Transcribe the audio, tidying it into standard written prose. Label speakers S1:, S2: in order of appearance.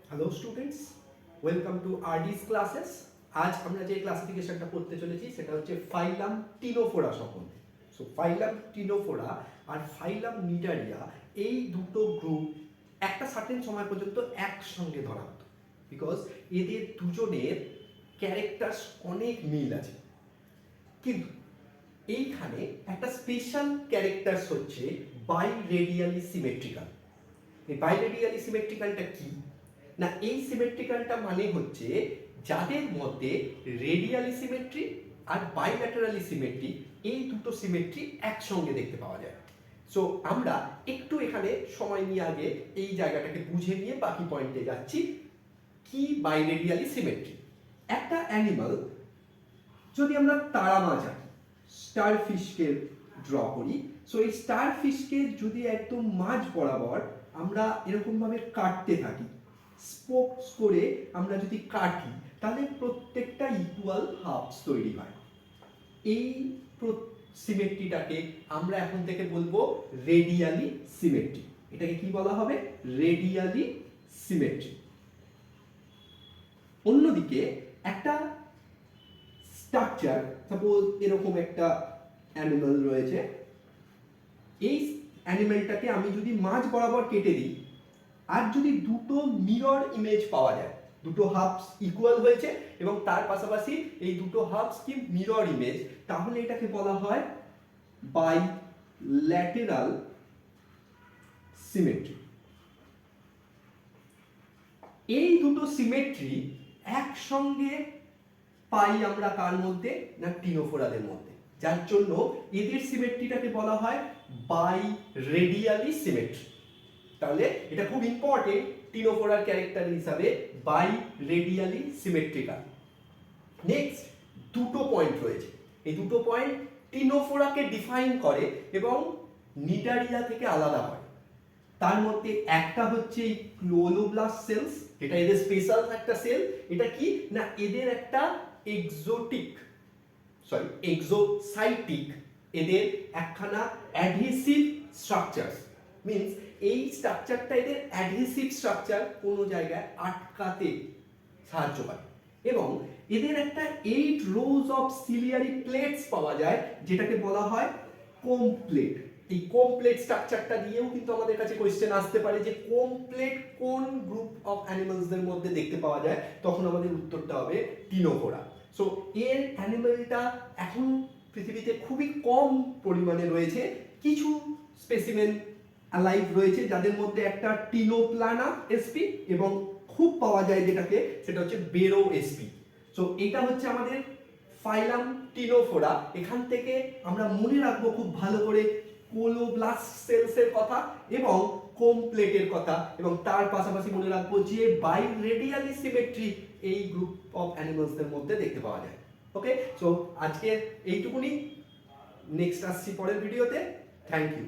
S1: Hello students, welcome to R D's classes. আজ আমরা যে ক্লাসিফিকেশনটা করতে চলেছি সেটা হচ্ছে ফাইলাম টিনোফোরা সম্বন্ধে। সো ফাইলাম টিনোফোরা আর ফাইলাম নিডারিয়া এই দুটো গ্রুপ একটা সার্টেন সময় পর্যন্ত একসঙ্গে ধরা হতো, বিকজ এদের দুজনের ক্যারেক্টার্স অনেক মিল আছে। কিন্তু এইখানে একটা স্পেশাল ক্যারেক্টার্স হচ্ছে বাইরেডিয়ালি সিমেট্রিক্যাল। এই বাইরেডিয়ালি সিমেট্রিক্যালটা কি না, এই সিমেট্রিক্যালটা মানে হচ্ছে যাদের মধ্যে রেডিয়ালি সিমেট্রি আর বাইল্যাটারালি সিমেট্রি, এই দুটো সিমেট্রি একসঙ্গে দেখতে পাওয়া যায়। সো আমরা একটু এখানে সময় নিয়ে আগে এই জায়গাটাকে বুঝে নিয়ে বাকি পয়েন্টে যাচ্ছি। কি বাইরেডিয়ালি সিমেট্রি? একটা অ্যানিমাল, যদি আমরা তারা মাছ আঁকি, স্টার ফিশকে ড্র করি, সো এই স্টার ফিশকে যদি একদম মাঝ বরাবর আমরা এরকমভাবে কাটতে থাকি, স্পোকস করে আমরা যদি কাটি, তাহলে প্রত্যেকটা ইকুয়াল হাফস তৈরি হয়। এই সিমেট্রিটাকে আমরা এখন থেকে বলবো রেডিয়ালি সিমেট্রি। এটাকে কি বলা হবে? Radially symmetry. অন্যদিকে একটা স্ট্রাকচার, সাপোজ এরকম একটা অ্যানিমাল রয়েছে, এই অ্যানিমালটাকে আমি যদি মাঝ বরাবর কেটে দিই আর যদি দুটো মিরর ইমেজ পাওয়া যায়, দুটো হাফস ইকুয়াল হয়েছে এবং তার পাশাপাশি এই দুটো হাফস কি মিরর ইমেজ, তাহলে এটাকে বলা হয় বাইল্যাটেরাল সিমেট্রি। এই দুটো সিমেট্রি একসঙ্গে পাই আমরা কার মধ্যে না, টিনোফোরাদের মধ্যে, যার জন্য এদের সিমেট্রিটাকে বলা হয় বাইরেডিয়ালি সিমেট্রি। তাহলে এটা খুব ইম্পর্টেন্ট টিনোফোরার ক্যারেক্টার হিসাবে, বাইরেডিয়ালি সিমেট্রিক্যাল। নেক্সট দুটো পয়েন্ট রয়েছে, এই দুটো পয়েন্ট টিনোফোরাকে ডিফাইন করে এবং নিডারিয়া থেকে আলাদা হয়। তার মধ্যে একটা হচ্ছে এই ক্লোরোপ্লাস্ট সেলস, এটা এদের স্পেশাল একটা সেল। এটা কি না, এদের একটা এক্সোসাইটিক, এদের একখানা অ্যাডহেসিভ স্ট্রাকচার। মিন্স এই স্ট্রাকচারটা এদের অ্যাডহেসিভ স্ট্রাকচার, কোনো জায়গায় আটকাতে সাহায্য করে। এবং এদের একটা 8 রোজ অফ সিলিয়ারি প্লেটস পাওয়া যায়, যেটাকে বলা হয় কোমপ্লেট। এই কোমপ্লেট স্ট্রাকচারটা দিয়েও কিন্তু আমাদের কাছে কোয়েশ্চেন আসতে পারে যে কোমপ্লেট কোন গ্রুপ অফ অ্যানিমালসদের মধ্যে দেখতে পাওয়া যায়, তখন আমাদের উত্তরটা হবে টিনোফোরা। সো এর অ্যানিমালটা এখন পৃথিবীতে খুবই কম পরিমাণে রয়েছে। কিছু স্পেসিমেন অ্যালাইভ রয়েছে যাদের মধ্যে একটা টিনোপ্লানা এসপি এবং খুব পাওয়া যায় যেটাকে, সেটা হচ্ছে বেরো এসপি। সো এটা হচ্ছে আমাদের ফাইলাম টিনোফোরা। এখান থেকে আমরা মনে রাখবো খুব ভালো করে ক্লোরোপ্লাস্ট সেলসের কথা এবং কোমপ্লেটের কথা, এবং তার পাশাপাশি মনে রাখবো যে বাইরেডিয়ালি সিমেট্রি এই গ্রুপ অফ অ্যানিমালসদের মধ্যে দেখতে পাওয়া যায়। ওকে, সো আজকে এইটুকুনি। নেক্সট আসছি পরের ভিডিওতে। Thank you.